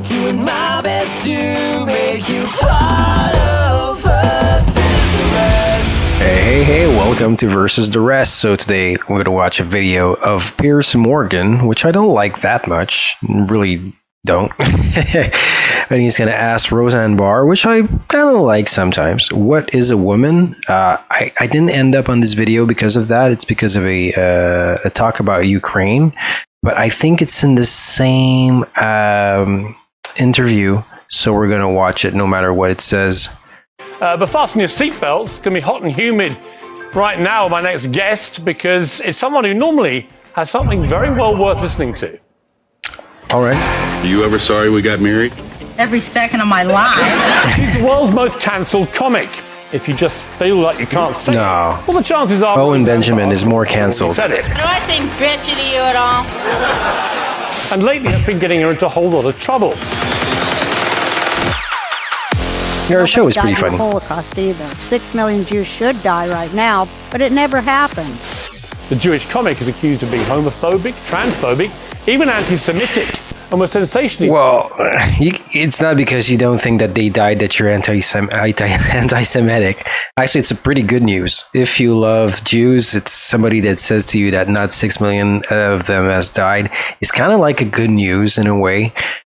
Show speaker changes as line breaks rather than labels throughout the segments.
doing my best to make you part of Versus the Rest.
Hey, welcome to Versus the Rest. So today we're going to watch a video of Piers Morgan, which I don't like that much, really don't. And he's going to ask Roseanne Barr, which I kind of like sometimes, what is a woman? I didn't end up on this video because of that. It's because of a talk about Ukraine. But I think it's in the same interview, so we're going to watch it no matter what it says.
But fasten your seatbelts. It's going to be hot and humid right now with my next guest, because it's someone who normally has something very well worth listening to.
All right.
Are you ever sorry we got married?
Every second of my life.
She's the world's most cancelled comic. If you just feel like you can't say it, well, the chances are...
Owen Benjamin is more cancelled.
Do I seem bitchy to you at all?
And lately has been getting her into a whole lot of trouble.
Your show is pretty funny.
The Holocaust either. 6 million Jews should die right now, but it never happened.
The Jewish comic is accused of being homophobic, transphobic, even anti-Semitic, and was sensationally...
Well, it's not because you don't think that they died that you're anti-Semitic. Actually, it's a pretty good news. If you love Jews, it's somebody that says to you that not 6 million of them has died. It's kind of like a good news in a way.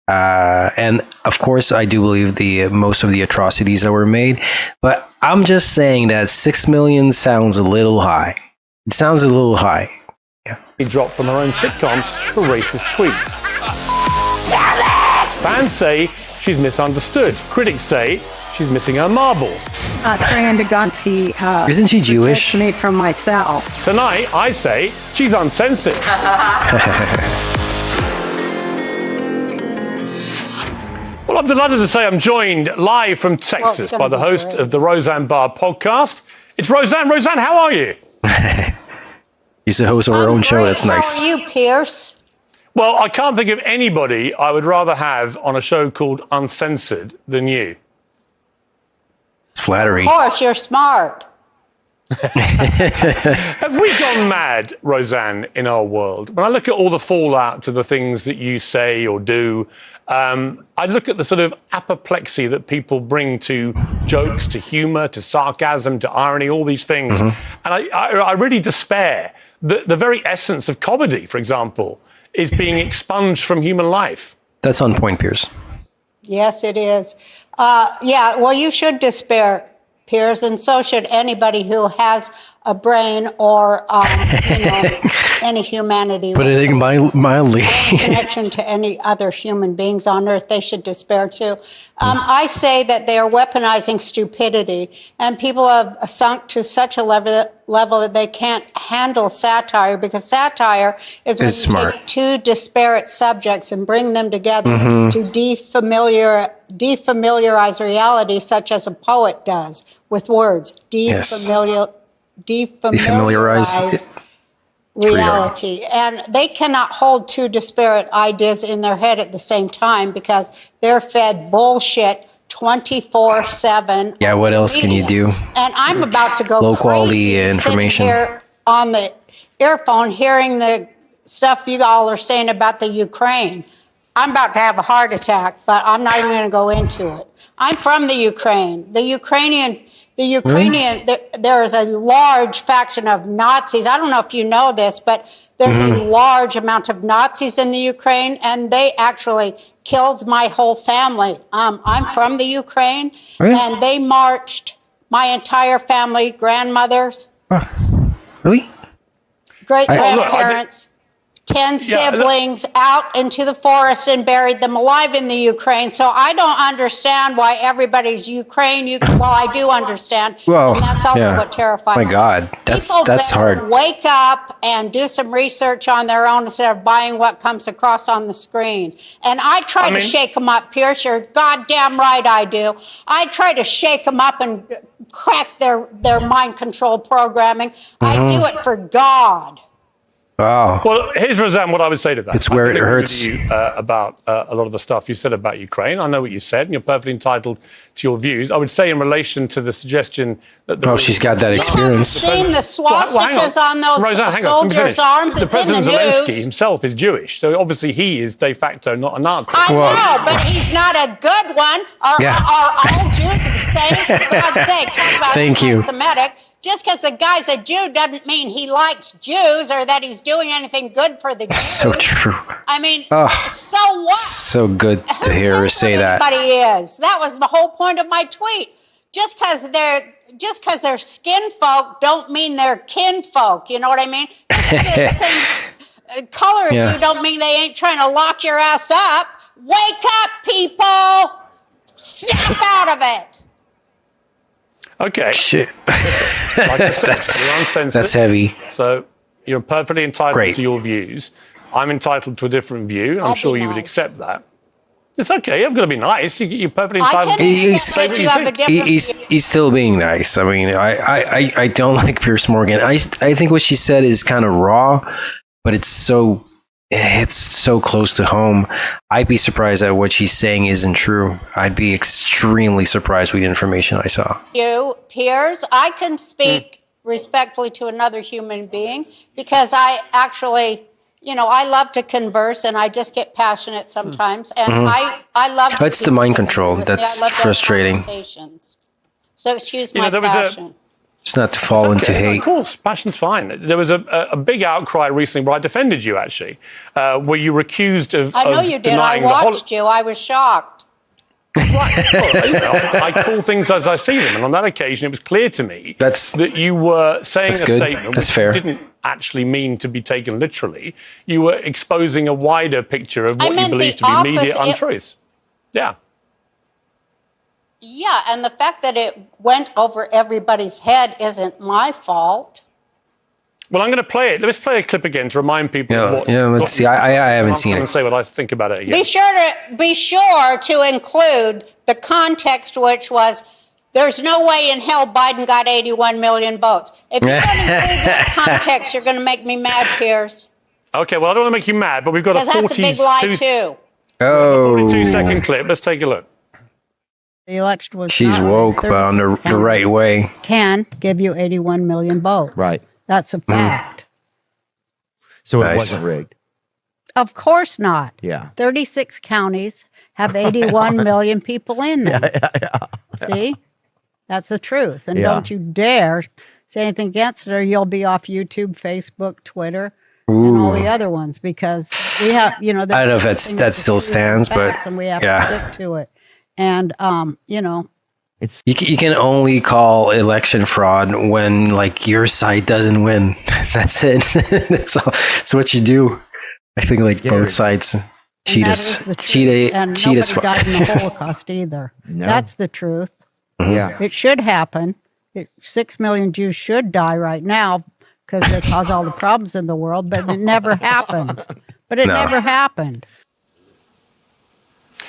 And of course, I do believe most of the atrocities that were made. But I'm just saying that 6 million sounds a little high. It sounds a little high. Yeah.
He dropped from her own sitcom for racist tweets. Fans say she's misunderstood. Critics say she's missing her marbles.
Isn't she Jewish?
Me from myself.
Tonight, I say she's uncensored. Well, I'm delighted to say I'm joined live from Texas by the host of the Roseanne Barr podcast. It's Roseanne. Roseanne, how are you?
Used to host our own show. That's nice.
How are you, Piers?
Well, I can't think of anybody I would rather have on a show called Uncensored than you.
It's flattery.
Of course, you're smart.
Have we gone mad, Roseanne, in our world? When I look at all the fallout to the things that you say or do, I look at the sort of apoplexy that people bring to jokes, to humour, to sarcasm, to irony, all these things. And I really despair. The very essence of comedy, for example, is being expunged from human life.
That's on point, Piers.
Yes, it is. Yeah, well, you should despair, Piers, and so should anybody who has a brain or any humanity.
But I think mildly.
Connection to any other human beings on earth, they should despair too. I say that they are weaponizing stupidity, and people have sunk to such a level that they can't handle satire, because satire is when you take two disparate subjects and bring them together to defamiliarize reality, such as a poet does with words. Defamiliarize reality. And they cannot hold two disparate ideas in their head at the same time, because they're fed bullshit 24/7.
Yeah, what else can you do?
And I'm about to go
low quality information
here on the earphone, hearing the stuff you all are saying about the Ukraine. I'm about to have a heart attack, but I'm not even going to go into it. I'm from the Ukraine. The Ukrainian, there is a large faction of Nazis. I don't know if you know this, but there's a large amount of Nazis in the Ukraine, and they actually killed my whole family. I'm from the Ukraine, and they marched my entire family, grandmothers.
Really?
Great-grandparents. 10 siblings out into the forest and buried them alive in the Ukraine. So I don't understand why everybody's Ukraine. Well, I do understand.
Well,
and that's also what terrifies me.
My God, that's hard.
Wake up and do some research on their own instead of buying what comes across on the screen. And I try to shake them up, Piers. You're goddamn right I do. I try to shake them up and crack their mind control programming. I do it for God.
Wow.
Well, here's Roseanne, what I would say to that.
It's where it
I agree with
hurts.
you, about a lot of the stuff you said about Ukraine. I know what you said, and you're perfectly entitled to your views. I would say in relation to the suggestion that...
Oh, she's got that
You haven't
experience.
seen the
hang
swastikas on those
Roseanne, hang on, let me
soldiers'
finish.
arms?
The
It's in the
President Zelensky
news.
himself is Jewish, so obviously he is de facto not a Nazi.
I know, but he's not a good one.
Yeah.
Are all Jews the same? For God's sake, talk about
Thank you.
anti-Semitic. Just because the guy's a Jew doesn't mean he likes Jews or that he's doing anything good for the Jews.
So true.
I mean,
Oh,
so what?
so good to
Who
hear her
cares
say
what
that.
anybody is? That was the whole point of my tweet. Just because they're skin folk don't mean they're kin folk. You know what I mean? Just 'cause they're the same color as
Yeah.
you don't mean they ain't trying to lock your ass up. Wake up, people! Snap out of it.
Okay.
Shit.
Like I said, you're uncensored.
That's heavy.
So you're perfectly entitled
Great.
to your views. I'm entitled to a different view. I'm
I'll
sure
be
you would
nice.
accept that. It's okay. I'm going to be nice. You're perfectly
I
entitled
can
to
accept
say
that
what
you
you
have a
think.
different
He's still being nice. I mean, I don't like Piers Morgan. I think what she said is kind of raw, but it's so close to home. I'd be surprised that what she's saying isn't true. I'd be extremely surprised with the information I saw.
you, Piers. I can speak respectfully to another human being because I actually, I love to converse and I just get passionate sometimes. And I love.
That's the mind control.
with me. I
That's
love those
frustrating.
conversations. So excuse
You
my
know, there was
passion.
It's not to fall into
Okay,
hate.
Of course, passion's fine. There was a big outcry recently where I defended you, actually, where you were accused of
I know
of
you did. I
denying the
watched you. I was shocked.
I call things as I see them, and on that occasion, it was clear to me that you were saying
that's
a
good.
statement
That's
which
fair.
you didn't actually mean to be taken literally. You were exposing a wider picture of
I
what you
meant
believe
the
to be media
opposite.
untruths. Yeah.
Yeah, and the fact that it went over everybody's head isn't my fault.
Well, I'm going to play it. Let's play a clip again to remind people. of what
Let's see. I haven't
I'll
seen
come
it.
and say what I think about it again.
Be sure to include the context, which was there's no way in hell Biden got 81 million votes. If you don't include that context, you're going to make me mad, Piers.
Okay, well, I don't want to make you mad, but we've got a
Because that's a big lie
42
too.
Oh,
42-second clip. Let's take a look.
The election was
she's
not
woke, but on the
36
right way.
can give you 81 million votes.
Right.
That's a fact.
So it
Nice.
wasn't rigged.
Of course not.
Yeah.
36 counties have 81 million people in them. See? That's the truth. And
Yeah.
don't you dare say anything against it or you'll be off YouTube, Facebook, Twitter, and all the other ones because we have,
I don't know if that still stands, but
and we have
yeah.
to stick to it. And,
You can only call election fraud when like your side doesn't win. That's it. That's all. That's what you do. I think like both sides cheat us. Cheat
and
as
nobody
fuck.
died in the Holocaust either.
No.
That's the truth.
Yeah.
It should happen. 6 million Jews should die right now because they cause all the problems in the world, but it never happened. But it
No.
never happened.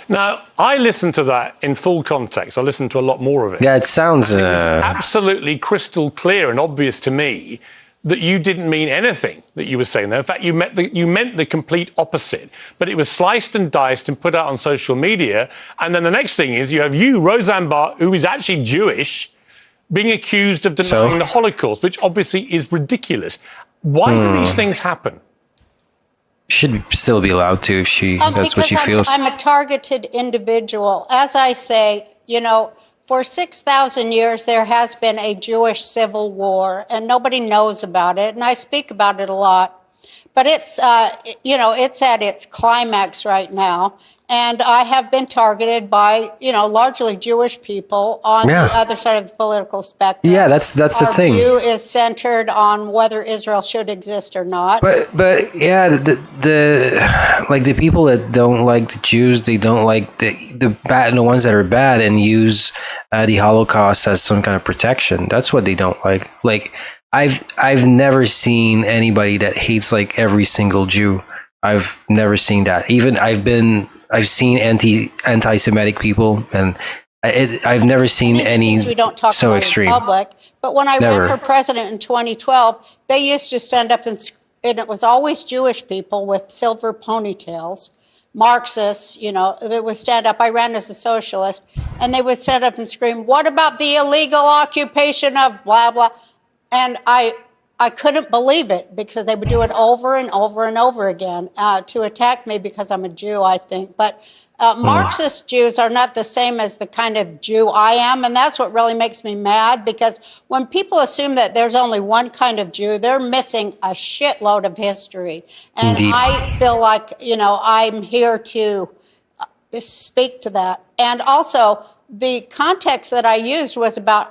Now, I listened to that in full context. I listened to a lot more of it.
Yeah, it sounds.
Absolutely crystal clear and obvious to me that you didn't mean anything that you were saying there. In fact, you meant the complete opposite. But it was sliced and diced and put out on social media. And then the next thing is you have Roseanne Barr, who is actually Jewish, being accused of denying the Holocaust, which obviously is ridiculous. Why do these things happen?
Should still be allowed to if that's what she feels.
I'm a targeted individual. As I say, for 6,000 years, there has been a Jewish civil war, and nobody knows about it. And I speak about it a lot. But it's, it's at its climax right now. And I have been targeted by, largely Jewish people on the other side of the political spectrum.
Yeah, that's the thing.
Our view is centered on whether Israel should exist or not.
But yeah, the people that don't like the Jews, they don't like the ones that are bad and use the Holocaust as some kind of protection. That's what they don't like. Like I've never seen anybody that hates like every single Jew. I've never seen that. Even I've seen anti-Semitic people, and I've never seen
These are
any
things we don't talk
so
about
extreme.
in public. But when I
Never.
ran for president in 2012, they used to stand up and and it was always Jewish people with silver ponytails, Marxists, they would stand up. I ran as a socialist, and they would stand up and scream, "What about the illegal occupation of blah, blah?" And I couldn't believe it because they would do it over and over and over again to attack me because I'm a Jew, I think. But Marxist Jews are not the same as the kind of Jew I am, and that's what really makes me mad, because when people assume that there's only one kind of Jew, they're missing a shitload of history. And
Indeed.
I feel like, I'm here to speak to that. And also, the context that I used was about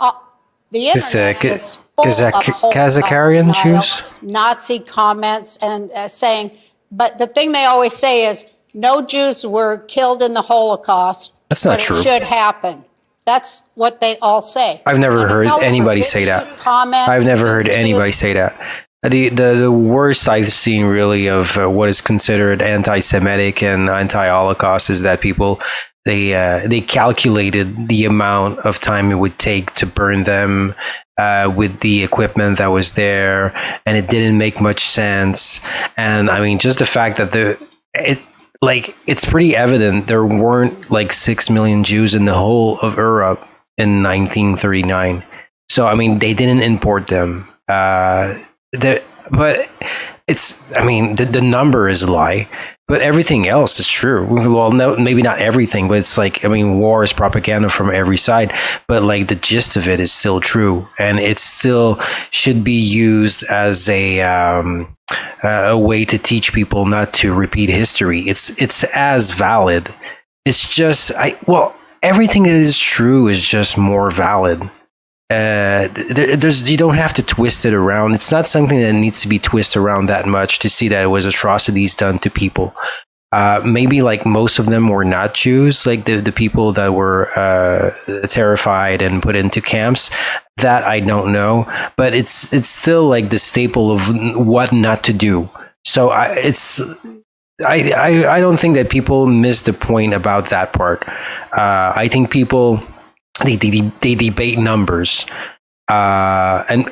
the internet is full of Holocaust
Kazakarian
denial,
Jews?
Nazi comments, and saying, but the thing they always say is, no Jews were killed in the Holocaust.
That's not
but
true.
It should happen. That's what they all say.
I've never
And
heard
it's all
anybody
over
say that.
BitChute comments,
I've never heard
YouTube.
anybody say that. The worst I've seen really of what is considered anti-Semitic and anti-Holocaust is that people they calculated the amount of time it would take to burn them with the equipment that was there, and it didn't make much sense. And I mean, just the fact that it's pretty evident there weren't like 6 million Jews in the whole of Europe in 1939. So I mean, they didn't import them. But the number is a lie, but everything else is true. Well, no, maybe not everything, but it's like, war is propaganda from every side, but like the gist of it is still true, and it still should be used as a way to teach people not to repeat history. It's as valid. It's just everything that is true is just more valid. You don't have to twist it around. It's not something that needs to be twisted around that much to see that it was atrocities done to people. Maybe like most of them were not Jews, like the people that were terrified and put into camps. That I don't know, but it's still like the staple of what not to do. So I don't think that people miss the point about that part. I think people. They debate numbers, and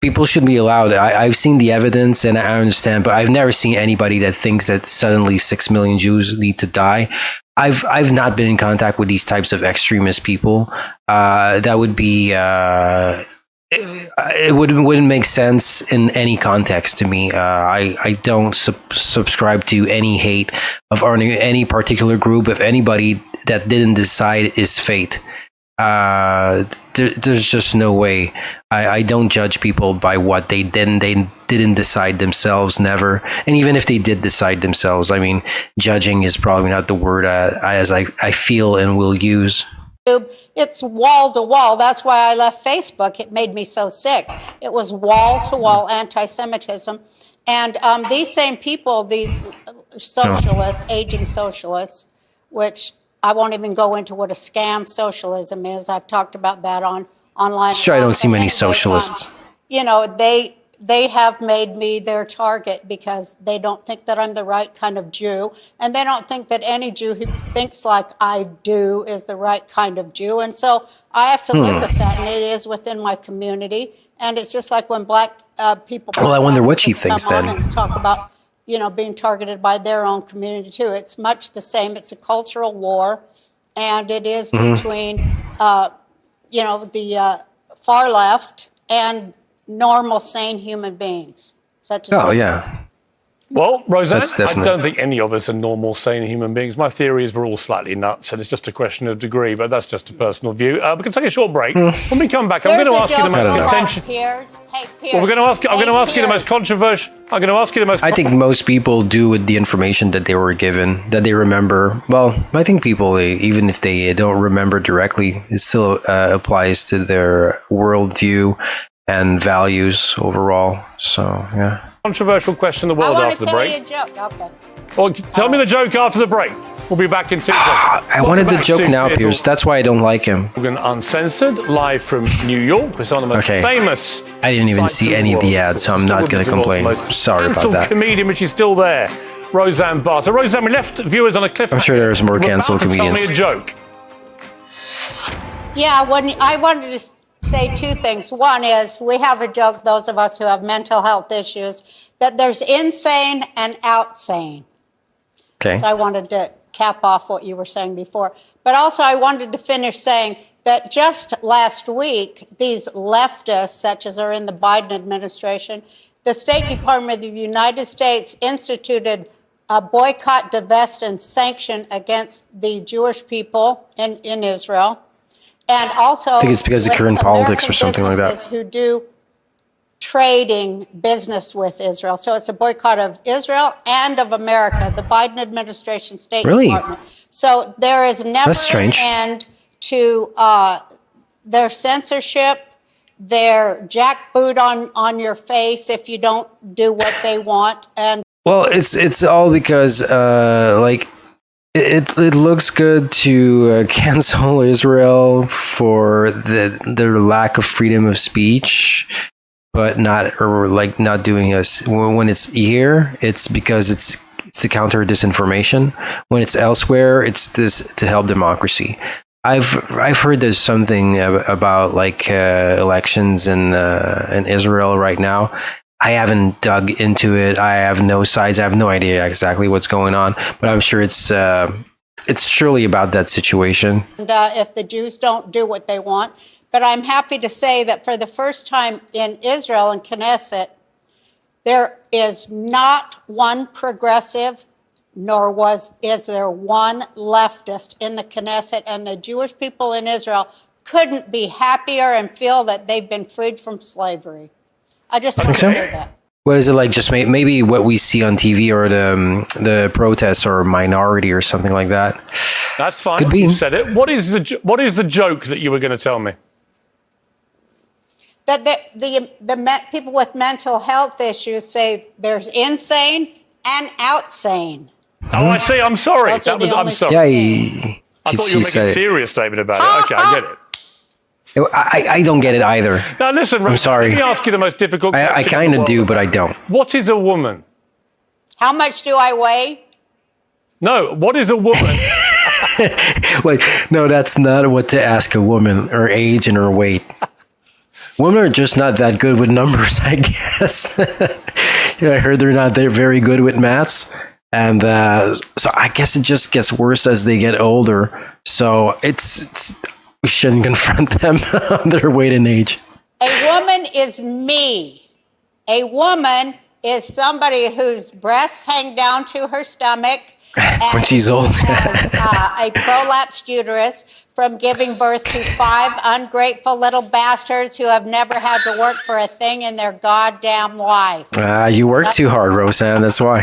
people should be allowed. I've seen the evidence and I understand, but I've never seen anybody that thinks that suddenly 6 million Jews need to die. I've not been in contact with these types of extremist people. That would be it wouldn't make sense in any context to me. I don't subscribe to any hate of any particular group. If anybody that didn't decide is fate. There's just no way. I don't judge people by what they didn't decide themselves, never. And even if they did decide themselves, judging is probably not the word as I feel and will use.
It's wall to wall. That's why I left Facebook. It made me so sick. It was wall to wall anti-Semitism. And these same people, these socialists, aging socialists, which I won't even go into what a scam socialism is. I've talked about that online.
Sure, I don't see many socialists.
They have made me their target because they don't think that I'm the right kind of Jew, and they don't think that any Jew who thinks like I do is the right kind of Jew. And so I have to live with that, and it is within my community. And it's just like when black people.
Well, I wonder what she thinks then.
And talk about being targeted by their own community too. It's much the same. It's a cultural war, and it is between, the far left and normal, sane human beings. Such as
yeah.
Well, Roseanne, I
definitely.
don't think any of us are normal, sane human beings. My theory is we're all slightly nuts, and it's just a question of degree, but that's just a personal view. We can take a short break. When we come back, I'm going to ask you the most contentious.
Piers. Hey, Piers.
Well, I'm going to ask you the most controversial. I'm going to ask you the most.
I think most people do with the information that they were given, that they remember. Well, I think people, even if they don't remember directly, it still applies to their worldview and values overall. So, yeah.
Controversial question in the world after the break.
I want to tell you a joke. Okay.
Well, tell me the joke after the break. We'll be back in 2 seconds.
I wanted the joke now, Piers. That's why I don't like him.
We're going uncensored, live from New York. We're some of the most famous.
I didn't even see any of the ads, so I'm not going to complain. Sorry about that.
Comedian, which is still there, Roseanne Barr. So, Roseanne, we left viewers on a cliffhanger.
I'm sure there's more cancelled comedians.
Tell me a joke.
Yeah, I wanted to say two things. One is we have a joke, those of us who have mental health issues, that there's insane and outsane.
Okay.
So I wanted to cap off what you were saying before. But also I wanted to finish saying that just last week, these leftists, such as are in the Biden administration, the State Department of the United States instituted a boycott, divest, and sanction against the Jewish people in Israel. And also,
I think it's because of current politics or something like that.
businesses who do trading business with Israel. So it's a boycott of Israel and of America, the Biden administration, State
Really?
Department. So there is never
That's strange.
an end to their censorship, their jackboot on your face if you don't do what they want. And
Well, it's all because it looks good to cancel Israel for their lack of freedom of speech, but not doing us when it's here. It's because it's to counter disinformation. When it's elsewhere, it's to help democracy. I've heard there's something about elections in Israel right now. I haven't dug into it. I have no sides. I have no idea exactly what's going on, but I'm sure it's surely about that situation.
And if the Jews don't do what they want. But I'm happy to say that for the first time in Israel and Knesset, there is not one progressive, nor is there one leftist in the Knesset, and the Jewish people in Israel couldn't be happier and feel that they've been freed from slavery. I just want to
so.
say that.
What is it like? Just maybe what we see on TV or the protests or minority or something like that.
That's fine.
Could be.
You said it. What is the joke that you were going to tell me?
That the people with mental health issues say there's insane and outsane.
Oh, I see. I'm sorry.
Those are the
I'm
only
sorry.
Yeah,
I thought you were making a serious statement about it. Okay, I get it.
I don't get it either.
Now listen,
I'm sorry.
Let me ask you the most difficult question.
I kind of do, but I don't.
What is a woman?
How much do I weigh?
No, what is a woman?
No, that's not what to ask a woman, her age and her weight. Women are just not that good with numbers, I guess. I heard they're very good with maths. And so I guess it just gets worse as they get older. So we shouldn't confront them on their weight and age.
A woman is me. A woman is somebody whose breasts hang down to her stomach.
When she's old.
Has a prolapsed uterus from giving birth to 5 ungrateful little bastards who have never had to work for a thing in their goddamn life.
You work too hard, Roseanne. That's why.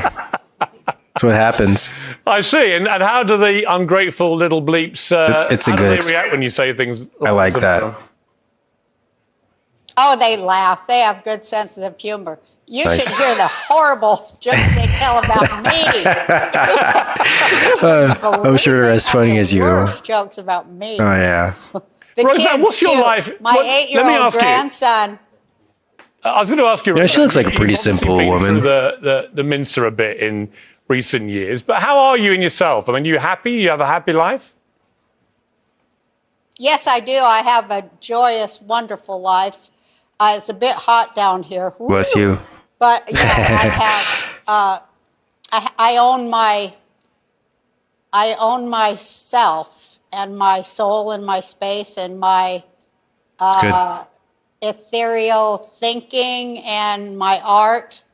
That's what happens.
I see. And how do the ungrateful little bleeps?
It's a
how
good.
do they react when you say things?
I like that.
Oh, they laugh. They have good senses of humor. You
Nice.
should hear the horrible jokes they tell about me.
I'm sure they're as funny as you.
Worst jokes about me.
Oh yeah.
The
Roseanne,
kids,
what's your
too.
life-
My
let me
8-year-old
ask you.
grandson.
I was going to ask you.
Yeah, she looks like a
you've
pretty
obviously
simple
been
woman.
through the mincer a bit in recent years, but how are you in yourself? I mean, you happy? You have a happy life?
Yes, I do. I have a joyous, wonderful life. It's a bit hot down here. Woo.
Bless you.
But yeah, I have. I own myself and my soul and my space and my
It's good.
ethereal thinking and my art.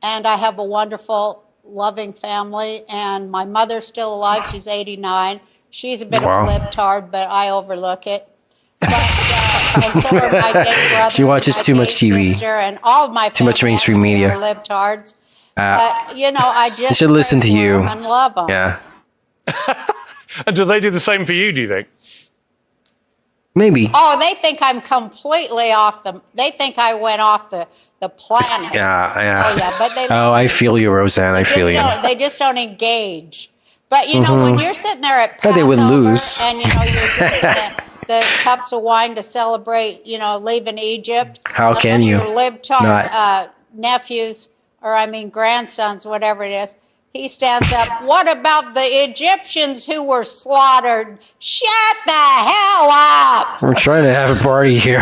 And I have a wonderful, loving family. And my mother's still alive. She's 89. She's a bit
Wow.
of a libtard, but I overlook it. But, and so are my gay brother,
She watches
my
too
gay
much TV.
sister, and all of my
Too much
family
mainstream media.
are libtards. But, I just
should listen
pray
to
for
you.
'em and love them.
Yeah.
And do they do the same for you, do you think?
Maybe.
Oh, they think I'm completely they think I went off the planet.
Yeah.
Oh, yeah, but they
Oh, I feel you, Roseanne. I feel you.
They just don't engage. But, when you're sitting there at
God,
Passover
they would lose.
and, you're drinking the cups of wine to celebrate, leaving Egypt.
How
and
can
one of
you
Your libtard
not?
nephews, grandsons, whatever it is. He stands up. What about the Egyptians who were slaughtered? Shut the hell up!
We're trying to have a party here.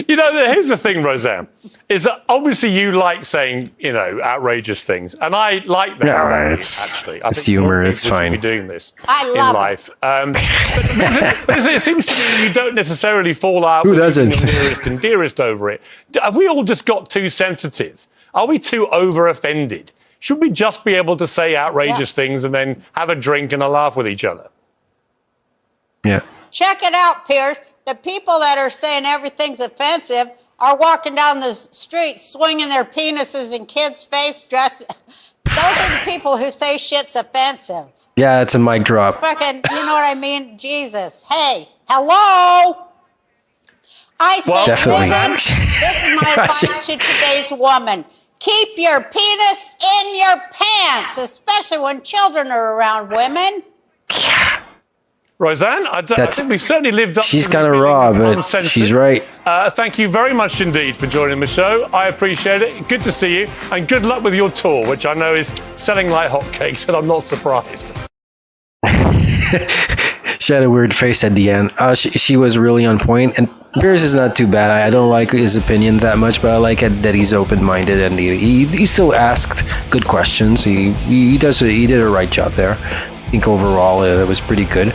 Here's the thing, Roseanne. is that obviously you like saying, outrageous things, and I like that.
No,
actually, I
it's
think more
humor.
people
It's
should
fine.
be doing this
I
in
love it.
life. But it seems to me you don't necessarily fall out
Who
with
doesn't?
your nearest and dearest over it. Have we all just got too sensitive? Are we too over-offended? Should we just be able to say outrageous things and then have a drink and a laugh with each other?
Yeah.
Check it out, Piers. The people that are saying everything's offensive are walking down the street swinging their penises in kids' face, dressed. Those are the people who say shit's offensive.
Yeah, it's a mic drop.
Fucking, you know what I mean? Jesus. Hey, hello? I say,
Definitely.
women, this is my advice to today's woman. Keep your penis in your pants, especially when children are around women.
Roseanne, I think we've certainly lived up
She's
to the
kind of
feeling
raw,
of
but
uncensored.
she's right.
Thank you very much indeed for joining the show. I appreciate it. Good to see you, and good luck with your tour, which I know is selling like hotcakes, and I'm not surprised.
She had a weird face at the end. She was really on point, and Piers is not too bad. I don't like his opinion that much, but I like it that he's open-minded and he still asked good questions. He did a right job there. I think overall it was pretty good.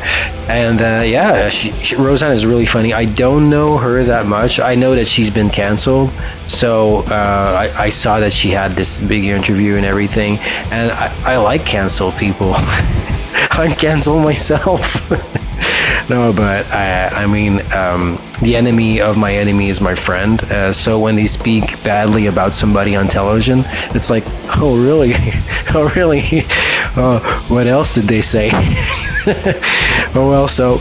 And Roseanne is really funny. I don't know her that much. I know that she's been canceled, so I saw that she had this big interview and everything. And I like canceled people. I'm canceled myself. No, but the enemy of my enemy is my friend. So when they speak badly about somebody on television, it's like, oh really? Oh really? What else did they say? Oh well, so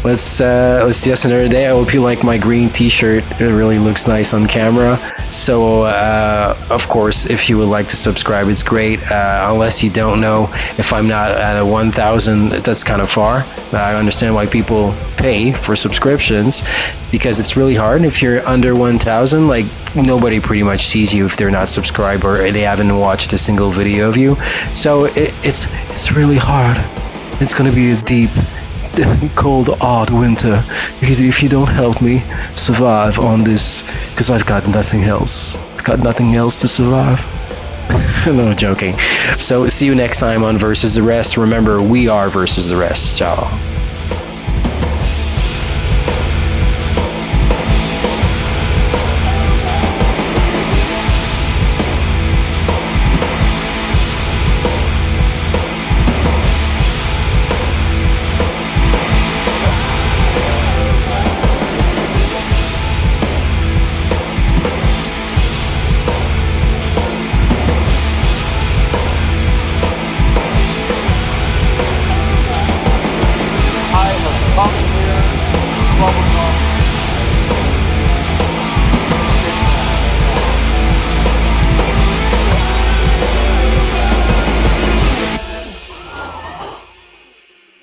let's just another day. I hope you like my green T-shirt. It really looks nice on camera. So of course, if you would like to subscribe, it's great. Unless you don't know, if I'm not at a 1,000, that's kind of far. I understand why people pay for subscriptions because it's really hard. If you're under 1,000, like nobody pretty much sees you if they're not subscribed or they haven't watched a single video of you. So it's really hard. It's gonna be a deep, cold, odd winter if you don't help me survive on this, because I've got nothing else. I've got nothing else to survive. No, joking. So see you next time on Versus the Rest. Remember, we are versus the rest. Ciao.